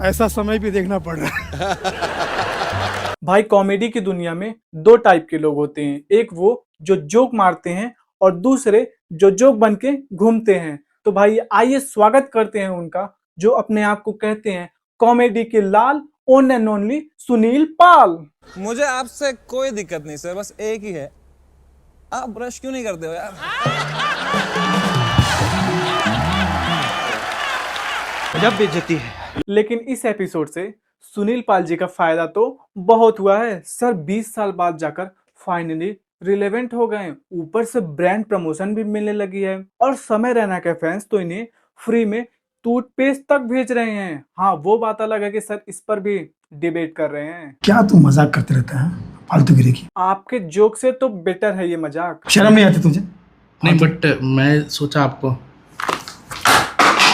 ऐसा समय भी देखना पड़ रहा है। भाई कॉमेडी की दुनिया में दो टाइप के लोग होते हैं, एक वो जो जोक मारते हैं और दूसरे जो जोक बन के घूमते हैं। तो भाई आइए स्वागत करते हैं उनका जो अपने आप को कहते हैं कॉमेडी के लाल, ओन एंड ओनली सुनील पाल। मुझे आपसे कोई दिक्कत नहीं सर, बस एक ही है, आप ब्रश क्यों नहीं करते हो यार? जब बेइज्जती है। लेकिन इस एपिसोड से सुनील पाल जी का फायदा तो बहुत हुआ है सर। 20 साल बाद जाकर फाइनली रिलेवेंट हो गए, ऊपर से ब्रांड प्रमोशन भी मिलने लगी है और समय रैना के फैंस तो इन्हें फ्री में टूथपेस्ट तक भेज रहे हैं। हाँ, वो बात अलग है कि सर इस पर भी डिबेट कर रहे हैं। क्या तू मजाक करते रहता है फालतूगिरी की? आपके जोक से तो बेटर है ये मजाक। शर्म नहीं आती तुझे? नहीं बट मैं सोचा आपको।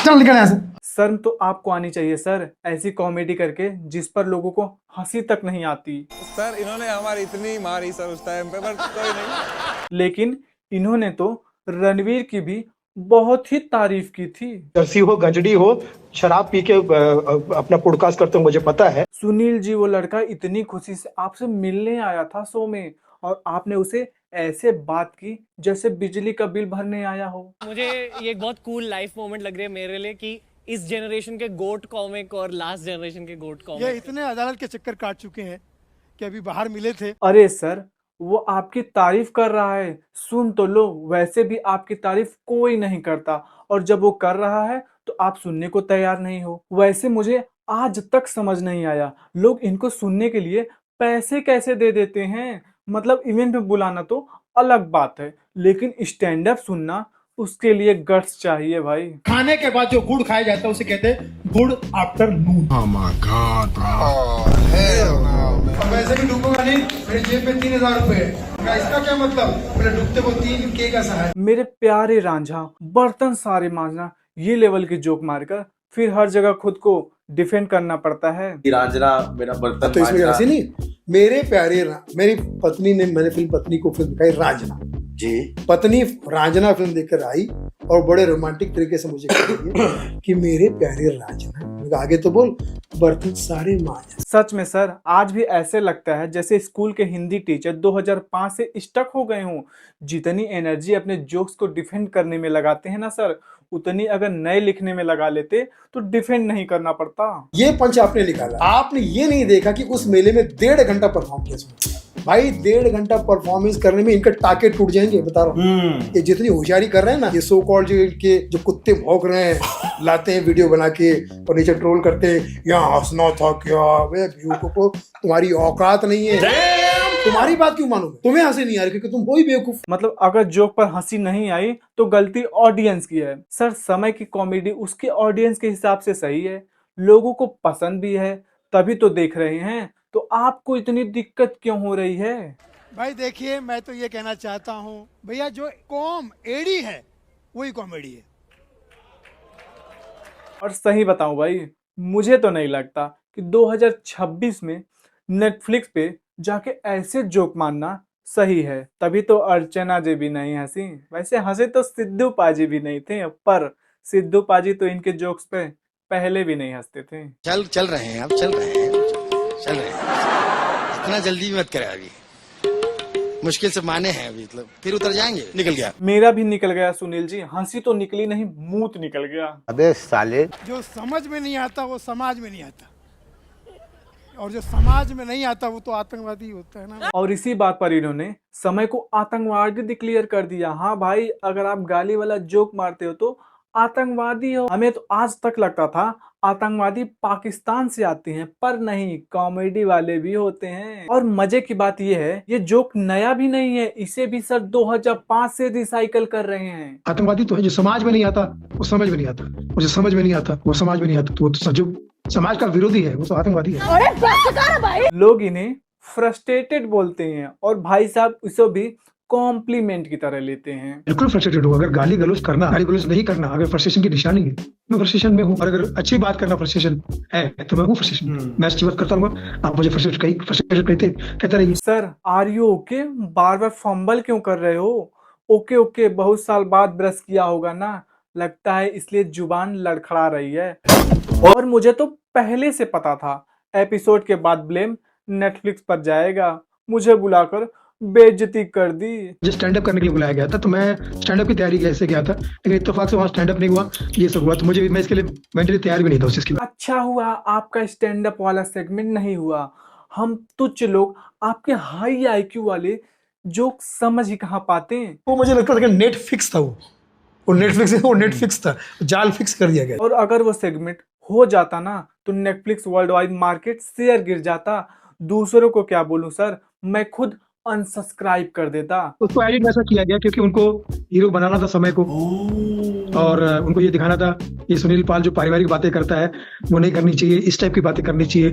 चल निकल यहाँ से। शर्म तो आपको आनी चाहिए सर, ऐसी कॉमेडी करके जिस पर लोगों को हंसी तक नहीं आती। सर इन्होंने हमारी इतनी मारी सर उस टाइम पे, पर कोई नहीं। लेकिन इन्होंने तो रणवीर की भी बहुत ही तारीफ की थी। जर्सी हो, गंजड़ी हो, शराब पी के अपना पॉडकास्ट करते हो, मुझे पता है। सुनील जी, वो लड़का इतनी खुशी से आपसे मिलने आया था शो में और आपने उसे ऐसे बात की जैसे बिजली का बिल भरने आया हो। मुझे ये बहुत कूल लाइफ मोमेंट लग रही है मेरे लिए कि इस जनरेशन के गोट कॉमिक और लास्ट जनरेशन के गोट ये कॉमिक इतने अदालत के चक्कर काट चुके हैं कि अभी बाहर मिले थे। अरे सर, वो आपकी तारीफ कर रहा है, सुन तो लो। वैसे भी आपकी तारीफ कोई नहीं करता और जब वो कर रहा है तो आप सुनने को तैयार नहीं हो। वैसे मुझे आज तक समझ नहीं आया लोग इनको सुनने के लिए पैसे कैसे दे देते हैं। मतलब इवेंट में बुलाना तो अलग बात है, लेकिन स्टैंड अप सुनना उसके लिए गट्स चाहिए भाई। खाने के बाद जो गुड़ खाया जाता है उसे कहते हैं गुड़ आफ्टर नून। अब वैसे भी डूबूंगा नहीं, मेरी जेब में 3000 रुपए है। इसका क्या मतलब? मेरे डूबते को 3K का सहारा। मेरे प्यारे रांझा, बर्तन सारे मांजना, ये लेवल की जोक मारकर फिर हर जगह खुद को डिफेंड करना पड़ता है। रांझना मेरा बर्तन तो इसमें मांझना। ऐसे नहीं, मेरे प्यारे मेरी पत्नी ने, मैंने फिल्म पत्नी को फिल्म दिखाई रांझना जी, पत्नी रांझना फिल्म देखकर आई और बड़े रोमांटिक तरीके से मुझे कह रही है कि मेरे प्यारे रांझना। मैंने कहा, आगे तो बोल, बर्तन सारे मांझना। सच में सर, आज भी ऐसे लगता है जैसे स्कूल के हिंदी टीचर 2005 से स्टक हो गए हों। जितनी एनर्जी अपने जोक्स को डिफेंड करने में लगाते हैं ना सर, उतनी अगर नए लिखने में लगा लेते तो डिफेंड नहीं करना पड़ता। ये पंच आपने निकाला, आपने ये नहीं देखा कि उस मेले में 1.5 घंटा परफॉर्म किया। भाई 1.5 घंटा परफॉर्मेंस करने में इनके टाके टूट जाएंगे, बता रहा हूँ। ये जितनी होशियारी कर रहे हैं ना, ये सो कॉल्ड जो इनके जो कुत्ते भौंक रहे हैं, लाते हैं वीडियो बना के और नीचे ट्रोल करते हैं, यहाँ हंसना था क्या? वे बेवकूफ, तुम्हारी औकात नहीं है। तुम्हारी बात क्यों मानूं? तुम्हें हंसी नहीं आ रही क्योंकि तुम वही बेवकूफ। मतलब अगर जोक पर हंसी नहीं आई तो गलती ऑडियंस की है सर। समय की कॉमेडी उसके ऑडियंस के हिसाब से सही है, लोगों को पसंद भी है, तभी तो देख रहे हैं। तो आपको इतनी दिक्कत क्यों हो रही है? भाई देखिए, मैं तो ये कहना चाहता हूँ भैया, जो कॉम एडी है वही कॉमेडी है। और सही बताऊं भाई, मुझे तो नहीं लगता कि 2026 में नेटफ्लिक्स पे जाके ऐसे जोक मारना सही है। तभी तो अर्चना जी भी नहीं हंसी। वैसे हंसे तो सिद्धू पाजी भी नहीं थे, पर सिद्धू पाजी तो इनके जोक्स पे पहले भी नहीं हंसते थे। चल रहे हैं, अब चल रहे हैं। इतना जल्दी मत करे, अभी मुश्किल से माने हैं, अभी मतलब फिर उतर जाएंगे। निकल गया, मेरा भी निकल गया सुनील जी, हंसी तो निकली नहीं, मूत निकल गया। अबे साले, जो समझ में नहीं आता वो समाज में नहीं आता, और जो समाज में नहीं आता वो तो आतंकवादी होता है ना। और इसी बात पर इन्होंने समय को आतंकवादी डिक्लेयर कर दिया। हाँ भाई, अगर आप गाली वाला जोक मारते हो तो आतंकवादी हो। हमें तो आज तक लगता था आतंकवादी पाकिस्तान से आते हैं, पर नहीं, कॉमेडी वाले भी होते हैं। और मजे की बात यह है, ये जोक नया भी नहीं है, इसे भी सर 2005 से रिसाइकल कर रहे हैं। आतंकवादी तो है जो समाज में नहीं आता वो समझ में नहीं आता, और जो समझ में नहीं आता वो समाज में नहीं आता, तो वो तो जो समाज का विरोधी है वो तो आतंकवादी है। लोग इन्हें फ्रस्ट्रेटेड बोलते हैं और भाई साहब इसे भी कॉम्प्लीमेंट की तरह लेते हैं। बिल्कुल फ्रस्ट्रेटेड हो। अगर गाली गलौज नहीं करना अगर फ्रस्ट्रेशन की निशानी है, मैं फ्रस्ट्रेशन में हूँ। और अगर अच्छी बात करना फ्रस्ट्रेशन है तो मैं हूँ फ्रस्ट्रेशन में। मैं अच्छी बात करता हूँ, आप मुझे फ्रस्ट्रेटेड कहते रहिए। Sir are you okay? बार बार फंबल क्यों कर रहे हो? ओके ओके, बहुत साल बाद ब्रश किया होगा ना, लगता है इसलिए जुबान लड़खड़ा रही है। और मुझे तो पहले से पता था एपिसोड के बाद ब्लेम नेटफ्लिक्स पर जाएगा। मुझे बुलाकर बेइज्जती कर दी। मुझे स्टैंड अप करने के लिए बुलाया गया था, तो मैं स्टैंड अप की तैयारी कैसे गया था, लेकिन इत्तेफाक से वहाँ स्टैंड अप नहीं हुआ, ये सब हुआ, तो मैं इसके लिए मेंटली तैयार भी नहीं था उस चीज के लिए। अच्छा हुआ आपका स्टैंड अप वाला सेगमेंट नहीं हुआ। हम तुच्छ लोग आपके हाई आईक्यू वाले जोक समझ ही कहाँ पाते हैं। वो मुझे लगता था कि नेट फिक्स था, वो नेट फिक्स था, जाल फिक्स कर दिया गया। और अगर वो सेगमेंट हो जाता ना तो Netflix world wide market share गिर जाता। दूसरों को क्या बोलूं सर, मैं खुद अनसब्सक्राइब कर देता। उसको एडिट वैसा किया गया क्योंकि उनको हीरो बनाना था समय को, और उनको ये दिखाना था ये सुनील पाल जो पारिवारिक बातें करता है वो नहीं करनी चाहिए, इस टाइप की बातें करनी चाहिए,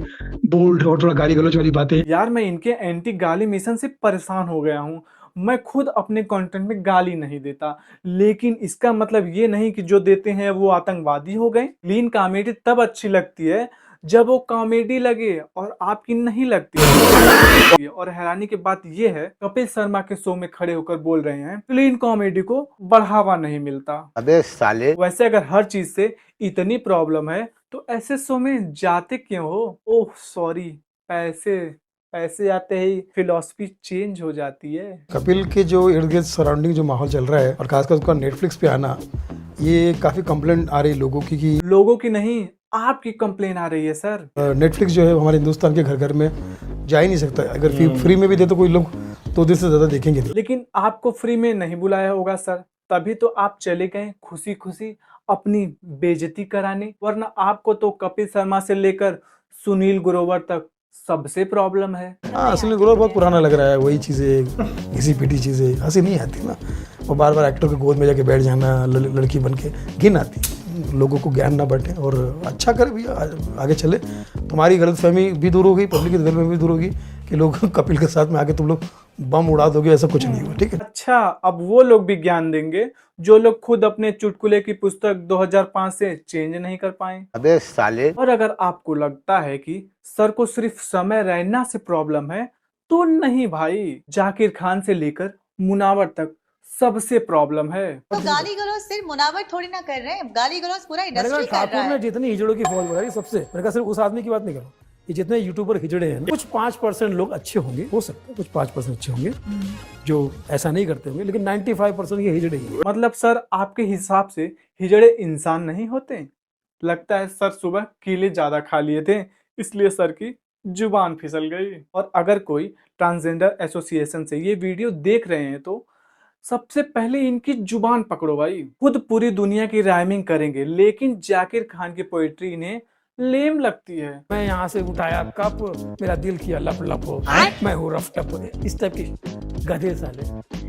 बोल्ड और थोड़ा गाली गलौज वाली बातें। यार मैं इनके एंटी गाली मिशन से परेशान हो गया हूँ। मैं खुद अपने कंटेंट में गाली नहीं देता, लेकिन इसका मतलब ये नहीं कि जो देते हैं वो आतंकवादी हो गए। क्लीन कॉमेडी तब अच्छी लगती है जब वो कॉमेडी लगे और आपकी नहीं लगती। और हैरानी की बात ये है, कपिल शर्मा के शो में खड़े होकर बोल रहे हैं क्लीन कॉमेडी को बढ़ावा नहीं मिलता। अबे साले। वैसे अगर हर चीज से इतनी प्रॉब्लम है तो ऐसे शो में जाते क्यों हो? ओह सॉरी, पैसे आते ही फिलॉसफी चेंज हो जाती है। कपिल के जो इर्द गिर्द सराउंडिंग जो माहौल चल रहा है, और खासकर उसका नेटफ्लिक्स पे आना, ये काफी कंप्लेंट आ रही लोगों की कि लोगों की नहीं, आपकी कंप्लेन आ रही है सर। नेटफ्लिक्स जो है हमारे हिंदुस्तान के घर घर में जा ही नहीं सकता। अगर फ्री में भी दे तो कोई लोग 2 दिन से ज्यादा देखेंगे नहीं। लेकिन आपको फ्री में नहीं बुलाया होगा सर, तभी तो आप चले गए खुशी खुशी अपनी बेइज्जती कराने। वरना आपको तो कपिल शर्मा से लेकर सुनील ग्रोवर तक सबसे प्रॉब्लम है। हाँ, सुनील ग्रोवर बहुत पुराना लग रहा है, वही चीजें घिसी पीटी चीजें, हंसी नहीं आती ना। वो बार बार एक्टर के गोद में जाके बैठ जाना, लड़की बन के घिन आती। लोगों को ज्ञान ना बांटे और अच्छा करे भैया, आगे चले। तुम्हारी गलतफहमी भी दूर होगी, पब्लिक की गलतफहमी भी दूर होगी कि लोग कपिल के साथ में आके तुम लोग बम उड़ा दोगे, ऐसा कुछ नहीं हुआ, ठीक है। अच्छा, अब वो लोग भी ज्ञान देंगे जो लोग खुद अपने चुटकुले की पुस्तक 2005 से चेंज नहीं कर पाए। अबे साले। और अगर आपको लगता है कि सर को सिर्फ समय रैना से प्रॉब्लम है तो नहीं भाई, जाकिर खान से लेकर मुनावर तक सबसे प्रॉब्लम है। तो गाली गलौज सिर्फ मुनावर थोड़ी ना कर रहे हैं, गाली गलौज पूरा इंडस्ट्री कर रहा है। जितनी हिजड़ों की फौज बढ़ाई सबसे, मैंने कहा सिर्फ उस आदमी की बात नहीं कर रहा, ये जितने यूट्यूबर हिजड़े हैं, कुछ 5% लोग अच्छे होंगे, हो सकता है कुछ 5% अच्छे होंगे जो ऐसा नहीं करते होंगे, लेकिन 95% ये हिजड़े ही। मतलब सर आपके हिसाब से हिजड़े इंसान नहीं होते? लगता है सर सुबह केले ज्यादा खा लिए थे इसलिए सर की जुबान फिसल गई। और अगर कोई ट्रांसजेंडर एसोसिएशन से ये वीडियो देख रहे हैं तो सबसे पहले इनकी जुबान पकड़ो भाई। खुद पूरी दुनिया की राइमिंग करेंगे, लेकिन जाकिर खान की पोएट्री इन्हें लेम लगती है। मैं यहाँ से उठाया कप, मेरा दिल किया लप लप, मैं हूँ रफ टप, इस टाइप की गधे साले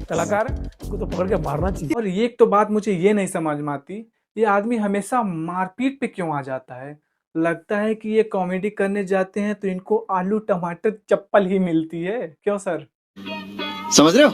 कलाकार को तो पकड़ के मारना चाहिए। और एक तो बात मुझे ये नहीं समझ में आती, ये आदमी हमेशा मारपीट पे क्यों आ जाता है? लगता है कि ये कॉमेडी करने जाते हैं तो इनको आलू टमाटर चप्पल ही मिलती है, क्यों सर? समझ रहे हो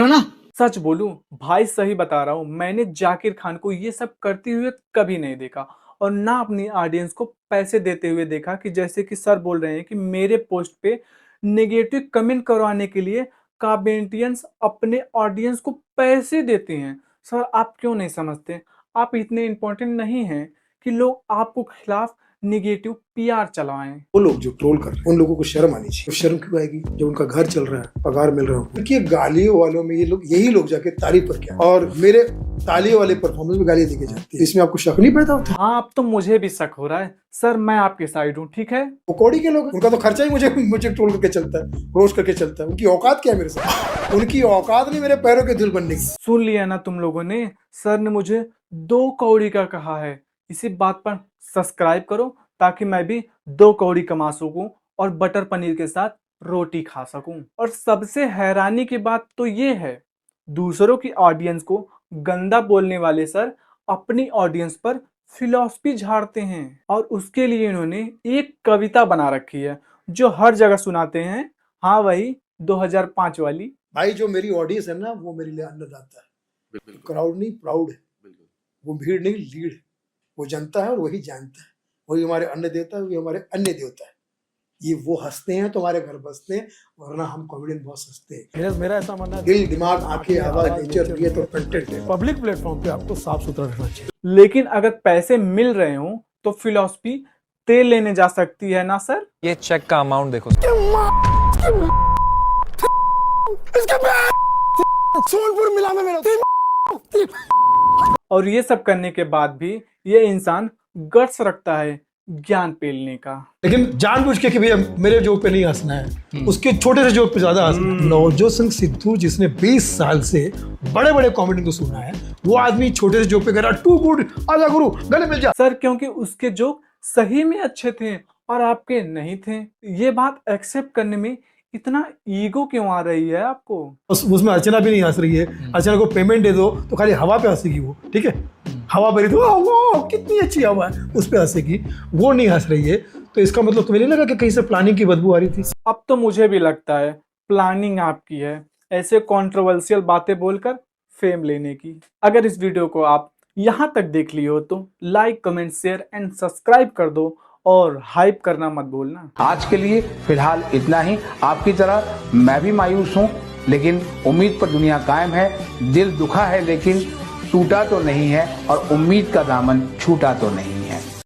ना? सच बोलूं भाई, सही बता रहा हूं, मैंने जाकिर खान को ये सब करते हुए कभी नहीं देखा और ना अपनी ऑडियंस को पैसे देते हुए देखा। कि जैसे कि सर बोल रहे हैं कि मेरे पोस्ट पे नेगेटिव कमेंट करवाने के लिए कमेंटियंस अपने ऑडियंस को पैसे देते हैं। सर आप क्यों नहीं समझते? आप इतने इंपॉर्टेंट नहीं हैं कि लोग आपको खिलाफ निगेटिव पीआर चलाएं। वो लोग जो ट्रोल कर रहे हैं उन लोगों को शर्म आनी चाहिए। शर्म क्यों आएगी जब उनका घर चल रहा है, पगार मिल रहा हो? क्योंकि गालियों वालों में यही लोग जाके तारीफ पर क्या, और मेरे तालियों वाले परफॉर्मेंस में गालियां देके जाती है। इसमें आपको शक नहीं पैदा होता? हाँ, अब तो मुझे भी शक हो रहा है सर। मैं आपके साइड हूँ, ठीक है। वो कौड़ी के लोग, उनका तो खर्चा ही मुझे ट्रोल करके चलता है, रोस्ट करके चलता है। उनकी औकात क्या है मेरे साथ? उनकी औकात नहीं मेरे पैरों के धूल बनने की। सुन लिया ना तुम लोगों ने, सर ने मुझे 2 कौड़ी का कहा है। इसी बात पर सब्सक्राइब करो ताकि मैं भी 2 कौड़ी कमा सकूं और बटर पनीर के साथ रोटी खा सकूं। और सबसे हैरानी की बात तो ये है, दूसरों की ऑडियंस को गंदा बोलने वाले सर अपनी ऑडियंस पर फिलॉसफी झाड़ते हैं और उसके लिए इन्होंने एक कविता बना रखी है जो हर जगह सुनाते हैं। हाँ, वही 2005 वाली। भाई जो मेरी ऑडियंस है ना, वो मेरे लिए अन्नदाता है। क्राउड नहीं, प्राउड है। वो भीड़ नहीं, लीड है। वो जनता है और वही जानता है। वही हमारे अन्न देता है, वही हमारे अन्य देवता है। ये वो हंसते हैं तो हमारे घर बसते हैं, वरना हम कॉमेडियन बहुत हंसते हैं। मेरा ऐसा मानना है, दिल, दिमाग, आंखें, आवाज, नेचर, नियत और कंटेंट है। पब्लिक प्लेटफॉर्म पे आपको साफ सुथरा रहना चाहिए। लेकिन अगर पैसे मिल रहे हों तो फिलॉसफी तेल लेने जा सकती है ना सर? ये चेक का अमाउंट देखो। सोनपुर मिला में मेरा। और ये सब करने के बाद भी ये इंसान गट्स रखता है ज्ञान पेलने का। लेकिन जानबूझ के कि भैया मेरे जोक पे नहीं हंसना है, उसके छोटे से जोक पे ज्यादा हंसना है। नवजोत सिंह सिद्धू जिसने 20 साल से बड़े बड़े कॉमेडी को सुना है, वो आदमी छोटे से जोक पे कह रहा टू गुड, आजा गुरु गले मिल जा। सर क्योंकि उसके जोक सही में अच्छे थे और आपके नहीं थे। ये बात एक्सेप्ट करने में इतना ईगो क्यों आ रही है आपको? उसमें अर्चना भी नहीं हंस रही है। अर्चना को पेमेंट दे दो तो खाली हवा पे हंसेगी वो, ठीक है, हवा भरी तो वाह कितनी अच्छी हवा है उस पे हंसेगी, वो नहीं हंस रही है। तो इसका मतलब तुम्हें नहीं लगा कि कहीं से प्लानिंग की बदबू आ रही थी? अब तो मुझे भी लगता है प्लानिंग आपकी है, ऐसे कंट्रोवर्शियल बातें बोलकर फेम लेने की। अगर इस वीडियो को आप यहाँ तक देख लिए हो तो like, comment, share and subscribe कर दो और हाइप करना मत भूलना। आज के लिए फिलहाल इतना ही। आपकी तरह मैं भी मायूस हूँ, लेकिन उम्मीद पर दुनिया कायम है। दिल दुखा है लेकिन टूटा तो नहीं है, और उम्मीद का दामन छूटा तो नहीं है।